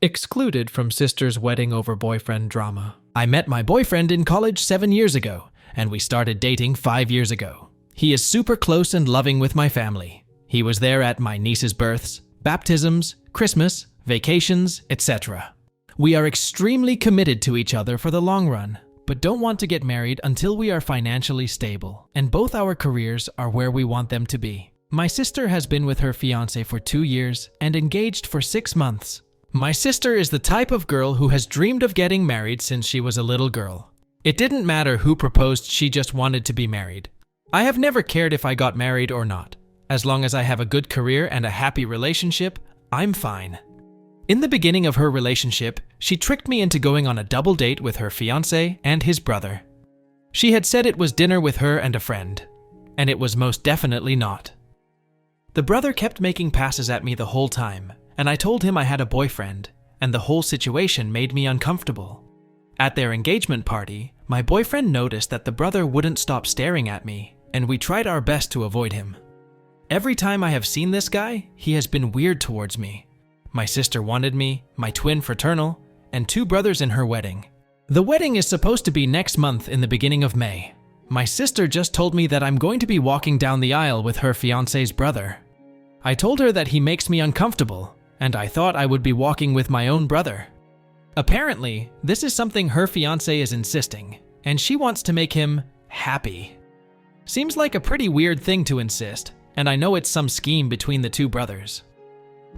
Excluded from sister's wedding over boyfriend drama. I met my boyfriend in college 7 years ago, and we started dating 5 years ago. He is super close and loving with my family. He was there at my niece's births, baptisms, Christmas, vacations, etc. We are extremely committed to each other for the long run, but don't want to get married until we are financially stable, and both our careers are where we want them to be. My sister has been with her fiancé for 2 years and engaged for 6 months. My sister is the type of girl who has dreamed of getting married since she was a little girl. It didn't matter who proposed, she just wanted to be married. I have never cared if I got married or not. As long as I have a good career and a happy relationship, I'm fine. In the beginning of her relationship, she tricked me into going on a double date with her fiancé and his brother. She had said it was dinner with her and a friend, and it was most definitely not. The brother kept making passes at me the whole time, and I told him I had a boyfriend, and the whole situation made me uncomfortable. At their engagement party, my boyfriend noticed that the brother wouldn't stop staring at me, and we tried our best to avoid him. Every time I have seen this guy, he has been weird towards me. My sister wanted me, my twin fraternal, and 2 brothers in her wedding. The wedding is supposed to be next month in the beginning of May. My sister just told me that I'm going to be walking down the aisle with her fiancé's brother. I told her that he makes me uncomfortable, and I thought I would be walking with my own brother. Apparently, this is something her fiancé is insisting, and she wants to make him happy. Seems like a pretty weird thing to insist, and I know it's some scheme between the 2 brothers.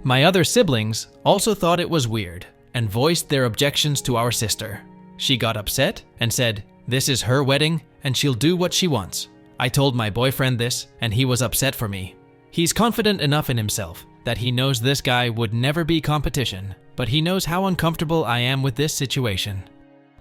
My other siblings also thought it was weird and voiced their objections to our sister. She got upset and said, "This is her wedding and she'll do what she wants." I told my boyfriend this, and he was upset for me. He's confident enough in himself that he knows this guy would never be competition, but he knows how uncomfortable I am with this situation.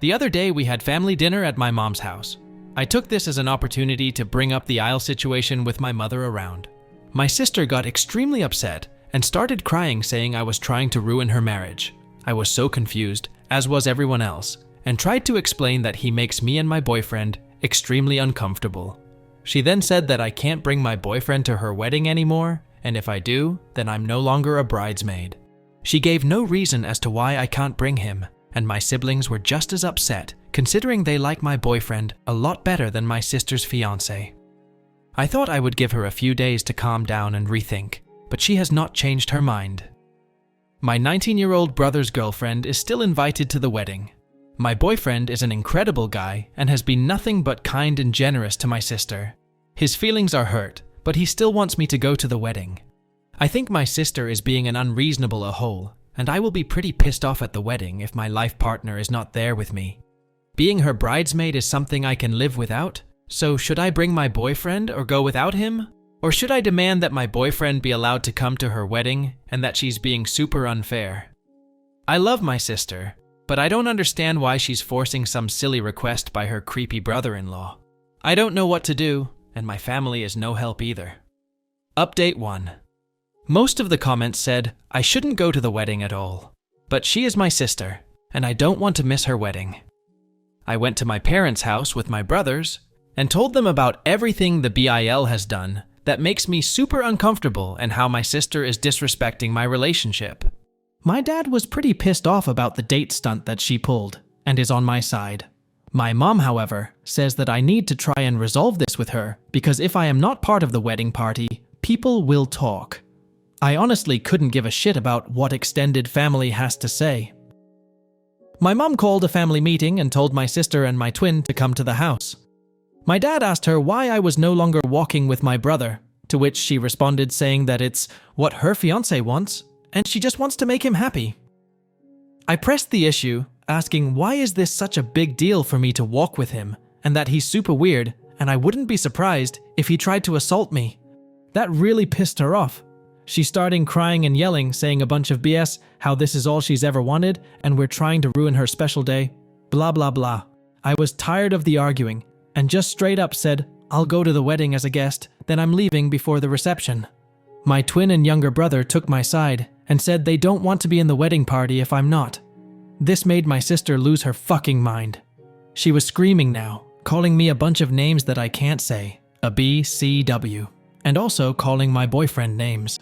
The other day we had family dinner at my mom's house. I took this as an opportunity to bring up the aisle situation with my mother around. My sister got extremely upset and started crying, saying I was trying to ruin her marriage. I was so confused, as was everyone else, and tried to explain that he makes me and my boyfriend extremely uncomfortable. She then said that I can't bring my boyfriend to her wedding anymore, and if I do, then I'm no longer a bridesmaid. She gave no reason as to why I can't bring him, and my siblings were just as upset, considering they like my boyfriend a lot better than my sister's fiancé. I thought I would give her a few days to calm down and rethink, but she has not changed her mind. My 19-year-old brother's girlfriend is still invited to the wedding. My boyfriend is an incredible guy and has been nothing but kind and generous to my sister. His feelings are hurt, but he still wants me to go to the wedding. I think my sister is being an unreasonable a-hole, and I will be pretty pissed off at the wedding if my life partner is not there with me. Being her bridesmaid is something I can live without, so should I bring my boyfriend or go without him? Or should I demand that my boyfriend be allowed to come to her wedding and that she's being super unfair? I love my sister, but I don't understand why she's forcing some silly request by her creepy brother-in-law. I don't know what to do, and my family is no help either. Update 1. Most of the comments said I shouldn't go to the wedding at all, but she is my sister, and I don't want to miss her wedding. I went to my parents' house with my brothers and told them about everything the BIL has done that makes me super uncomfortable and how my sister is disrespecting my relationship. My dad was pretty pissed off about the date stunt that she pulled and is on my side. My mom, however, says that I need to try and resolve this with her because if I am not part of the wedding party, people will talk. I honestly couldn't give a shit about what extended family has to say. My mom called a family meeting and told my sister and my twin to come to the house. My dad asked her why I was no longer walking with my brother, to which she responded saying that it's what her fiancé wants, and she just wants to make him happy. I pressed the issue, asking why is this such a big deal for me to walk with him, and that he's super weird, and I wouldn't be surprised if he tried to assault me. That really pissed her off. She started crying and yelling, saying a bunch of BS, how this is all she's ever wanted, and we're trying to ruin her special day, blah blah blah. I was tired of the arguing, and just straight up said, I'll go to the wedding as a guest, then I'm leaving before the reception. My twin and younger brother took my side and said they don't want to be in the wedding party if I'm not. This made my sister lose her fucking mind. She was screaming now, calling me a bunch of names that I can't say, a B, C, W, and also calling my boyfriend names.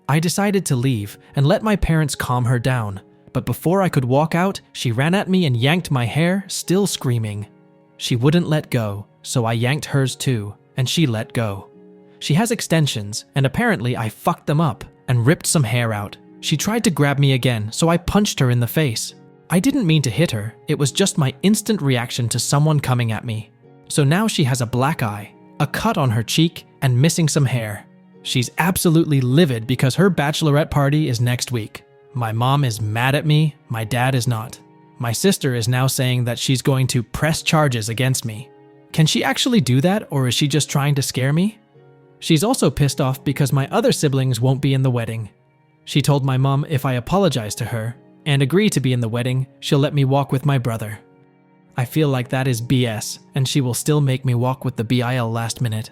I decided to leave and let my parents calm her down, but before I could walk out, she ran at me and yanked my hair, still screaming. She wouldn't let go, so I yanked hers too, and she let go. She has extensions, and apparently I fucked them up and ripped some hair out. She tried to grab me again, so I punched her in the face. I didn't mean to hit her, it was just my instant reaction to someone coming at me. So now she has a black eye, a cut on her cheek, and missing some hair. She's absolutely livid because her bachelorette party is next week. My mom is mad at me, my dad is not. My sister is now saying that she's going to press charges against me. Can she actually do that, or is she just trying to scare me? She's also pissed off because my other siblings won't be in the wedding. She told my mom if I apologize to her and agree to be in the wedding, she'll let me walk with my brother. I feel like that is BS, and she will still make me walk with the BIL last minute.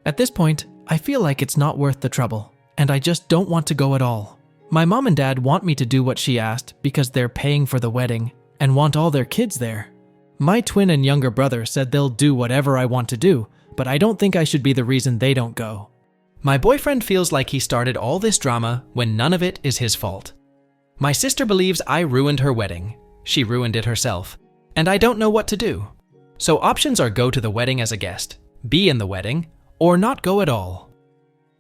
At this point, I feel like it's not worth the trouble, and I just don't want to go at all. My mom and dad want me to do what she asked because they're paying for the wedding and want all their kids there. My twin and younger brother said they'll do whatever I want to do, but I don't think I should be the reason they don't go. My boyfriend feels like he started all this drama when none of it is his fault. My sister believes I ruined her wedding. She ruined it herself, and I don't know what to do. So options are go to the wedding as a guest, be in the wedding, or not go at all.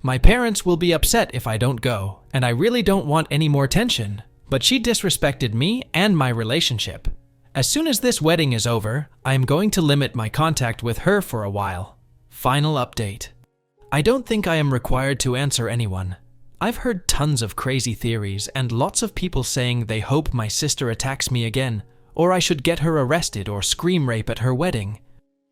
My parents will be upset if I don't go, and I really don't want any more tension, but she disrespected me and my relationship. As soon as this wedding is over, I am going to limit my contact with her for a while. Final update. I don't think I am required to answer anyone. I've heard tons of crazy theories and lots of people saying they hope my sister attacks me again, or I should get her arrested or scream rape at her wedding.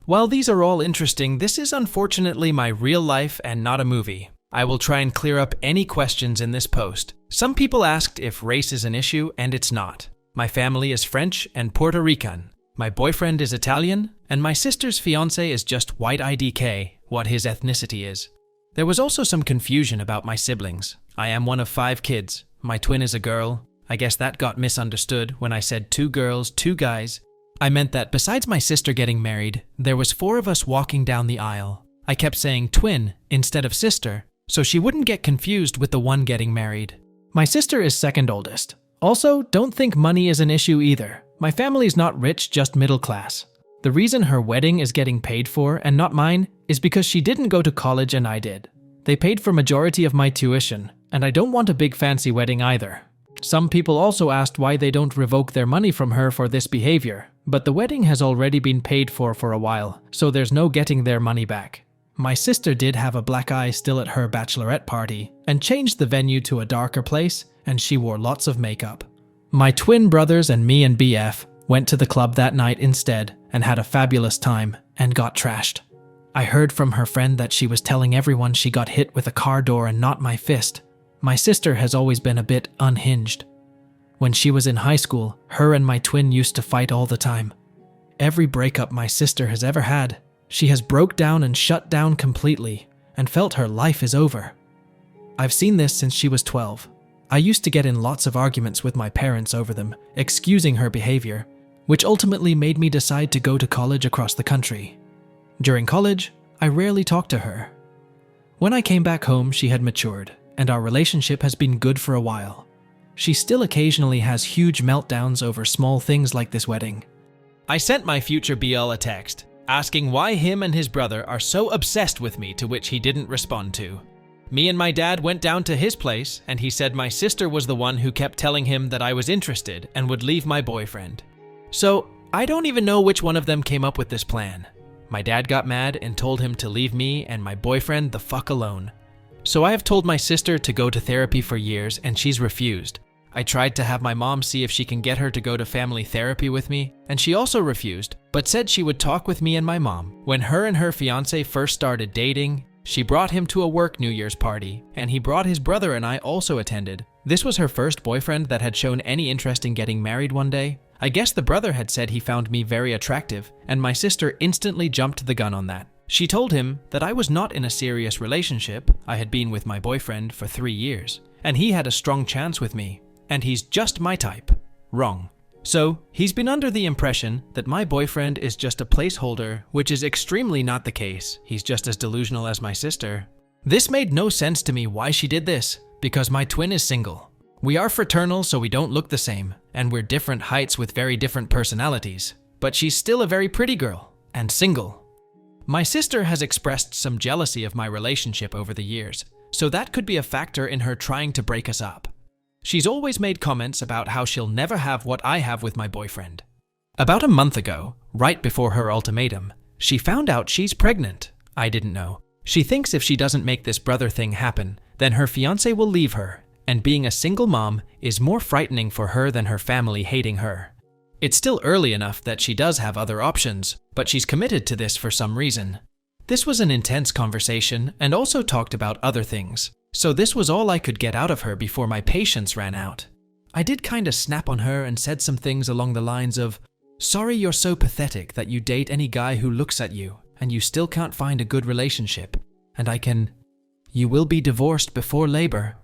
While these are all interesting, this is unfortunately my real life and not a movie. I will try and clear up any questions in this post. Some people asked if race is an issue, and it's not. My family is French and Puerto Rican. My boyfriend is Italian, and my sister's fiancé is just white IDK, what his ethnicity is. There was also some confusion about my siblings. I am one of 5 kids. My twin is a girl. I guess that got misunderstood when I said 2 girls, 2 guys. I meant that besides my sister getting married, there was 4 of us walking down the aisle. I kept saying twin instead of sister, so she wouldn't get confused with the one getting married. My sister is second oldest. Also, don't think money is an issue either. My family's not rich, just middle class. The reason her wedding is getting paid for and not mine is because she didn't go to college and I did. They paid for majority of my tuition, and I don't want a big fancy wedding either. Some people also asked why they don't revoke their money from her for this behavior, but the wedding has already been paid for a while, so there's no getting their money back. My sister did have a black eye still at her bachelorette party and changed the venue to a darker place, and she wore lots of makeup. My twin brothers and me and BF went to the club that night instead and had a fabulous time and got trashed. I heard from her friend that she was telling everyone she got hit with a car door and not my fist. My sister has always been a bit unhinged. When she was in high school, her and my twin used to fight all the time. Every breakup my sister has ever had, she has broke down and shut down completely and felt her life is over. I've seen this since she was 12. I used to get in lots of arguments with my parents over them, excusing her behavior, which ultimately made me decide to go to college across the country. During college, I rarely talked to her. When I came back home, she had matured, and our relationship has been good for a while. She still occasionally has huge meltdowns over small things like this wedding. I sent my future BL a text, asking why him and his brother are so obsessed with me, to which he didn't respond to. Me and my dad went down to his place, and he said my sister was the one who kept telling him that I was interested and would leave my boyfriend. So, I don't even know which one of them came up with this plan. My dad got mad and told him to leave me and my boyfriend the fuck alone. So I have told my sister to go to therapy for years, and she's refused. I tried to have my mom see if she can get her to go to family therapy with me, and she also refused, but said she would talk with me and my mom. When her and her fiancé first started dating, she brought him to a work New Year's party, and he brought his brother, and I also attended. This was her first boyfriend that had shown any interest in getting married one day. I guess the brother had said he found me very attractive, and my sister instantly jumped the gun on that. She told him that I was not in a serious relationship. I had been with my boyfriend for 3 years, and he had a strong chance with me, and he's just my type. Wrong. So, he's been under the impression that my boyfriend is just a placeholder, which is extremely not the case. He's just as delusional as my sister. This made no sense to me why she did this, because my twin is single. We are fraternal, so we don't look the same, and we're different heights with very different personalities. But she's still a very pretty girl, and single. My sister has expressed some jealousy of my relationship over the years, so that could be a factor in her trying to break us up. She's always made comments about how she'll never have what I have with my boyfriend. About a month ago, right before her ultimatum, she found out she's pregnant. I didn't know. She thinks if she doesn't make this brother thing happen, then her fiancé will leave her, and being a single mom is more frightening for her than her family hating her. It's still early enough that she does have other options, but she's committed to this for some reason. This was an intense conversation and also talked about other things, so this was all I could get out of her before my patience ran out. I did kinda snap on her and said some things along the lines of, "Sorry you're so pathetic that you date any guy who looks at you and you still can't find a good relationship, and you will be divorced before labor."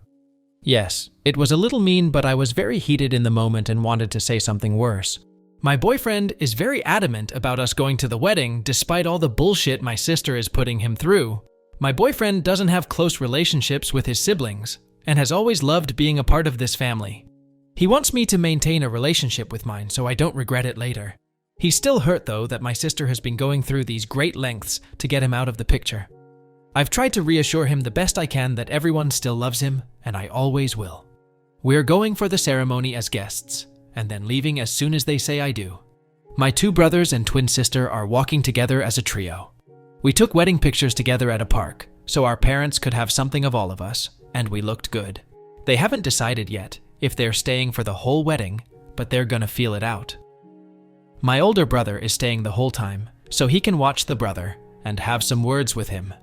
Yes, it was a little mean, but I was very heated in the moment and wanted to say something worse. My boyfriend is very adamant about us going to the wedding despite all the bullshit my sister is putting him through. My boyfriend doesn't have close relationships with his siblings and has always loved being a part of this family. He wants me to maintain a relationship with mine so I don't regret it later. He's still hurt though that my sister has been going through these great lengths to get him out of the picture. I've tried to reassure him the best I can that everyone still loves him, and I always will. We're going for the ceremony as guests, and then leaving as soon as they say I do. My 2 brothers and twin sister are walking together as a trio. We took wedding pictures together at a park, so our parents could have something of all of us, and we looked good. They haven't decided yet if they're staying for the whole wedding, but they're gonna feel it out. My older brother is staying the whole time, so he can watch the brother and have some words with him.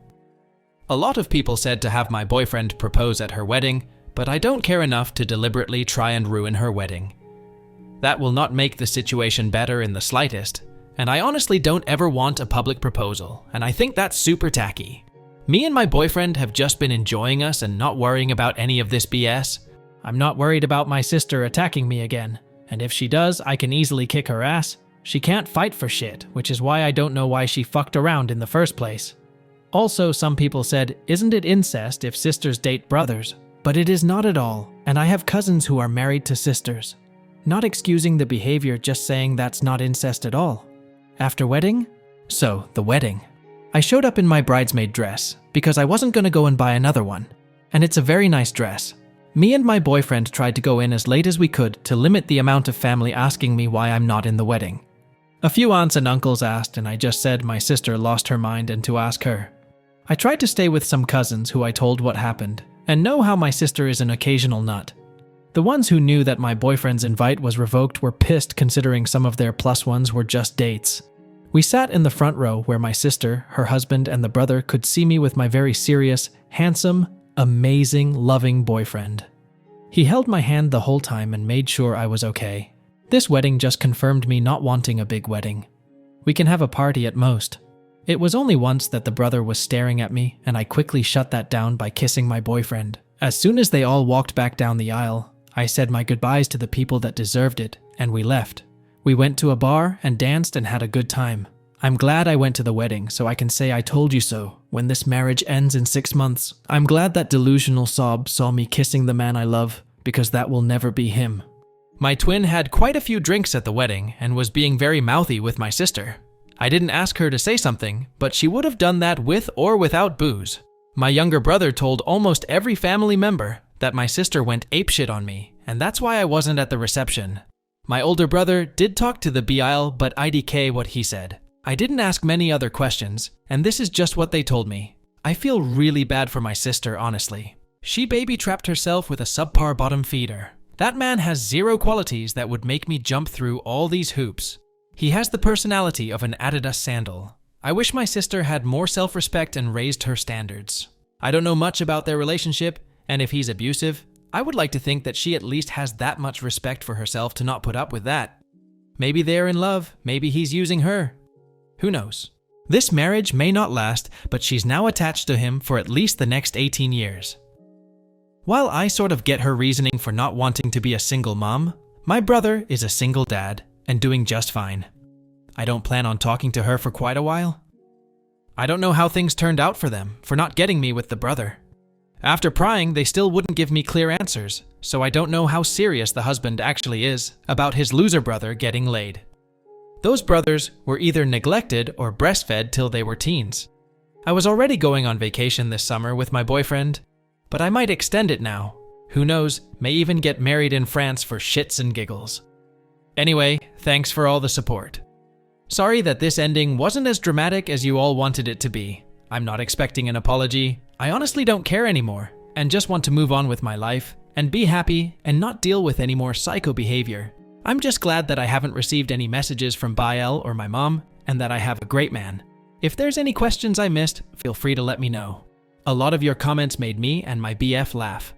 A lot of people said to have my boyfriend propose at her wedding, but I don't care enough to deliberately try and ruin her wedding. That will not make the situation better in the slightest, and I honestly don't ever want a public proposal, and I think that's super tacky. Me and my boyfriend have just been enjoying us and not worrying about any of this BS. I'm not worried about my sister attacking me again, and if she does, I can easily kick her ass. She can't fight for shit, which is why I don't know why she fucked around in the first place. Also, some people said, isn't it incest if sisters date brothers? But it is not at all, and I have cousins who are married to sisters. Not excusing the behavior, just saying that's not incest at all. After wedding? So, the wedding. I showed up in my bridesmaid dress, because I wasn't gonna go and buy another one. And it's a very nice dress. Me and my boyfriend tried to go in as late as we could to limit the amount of family asking me why I'm not in the wedding. A few aunts and uncles asked, and I just said my sister lost her mind and to ask her. I tried to stay with some cousins who I told what happened, and know how my sister is an occasional nut. The ones who knew that my boyfriend's invite was revoked were pissed considering some of their plus ones were just dates. We sat in the front row where my sister, her husband, and the brother could see me with my very serious, handsome, amazing, loving boyfriend. He held my hand the whole time and made sure I was okay. This wedding just confirmed me not wanting a big wedding. We can have a party at most. It was only once that the brother was staring at me, and I quickly shut that down by kissing my boyfriend. As soon as they all walked back down the aisle, I said my goodbyes to the people that deserved it, and we left. We went to a bar and danced and had a good time. I'm glad I went to the wedding so I can say I told you so when this marriage ends in 6 months. I'm glad that delusional sob saw me kissing the man I love, because that will never be him. My twin had quite a few drinks at the wedding and was being very mouthy with my sister. I didn't ask her to say something, but she would have done that with or without booze. My younger brother told almost every family member that my sister went apeshit on me, and that's why I wasn't at the reception. My older brother did talk to the BIL, but IDK what he said. I didn't ask many other questions, and this is just what they told me. I feel really bad for my sister, honestly. She baby-trapped herself with a subpar bottom feeder. That man has 0 qualities that would make me jump through all these hoops. He has the personality of an Adidas sandal. I wish my sister had more self-respect and raised her standards. I don't know much about their relationship, and if he's abusive, I would like to think that she at least has that much respect for herself to not put up with that. Maybe they're in love, maybe he's using her. Who knows? This marriage may not last, but she's now attached to him for at least the next 18 years. While I sort of get her reasoning for not wanting to be a single mom, my brother is a single dad and doing just fine. I don't plan on talking to her for quite a while. I don't know how things turned out for them, for not getting me with the brother. After prying, they still wouldn't give me clear answers, so I don't know how serious the husband actually is about his loser brother getting laid. Those brothers were either neglected or breastfed till they were teens. I was already going on vacation this summer with my boyfriend, but I might extend it now. Who knows, may even get married in France for shits and giggles. Anyway, thanks for all the support. Sorry that this ending wasn't as dramatic as you all wanted it to be. I'm not expecting an apology. I honestly don't care anymore, and just want to move on with my life, and be happy, and not deal with any more psycho behavior. I'm just glad that I haven't received any messages from Bael or my mom, and that I have a great man. If there's any questions I missed, feel free to let me know. A lot of your comments made me and my BF laugh.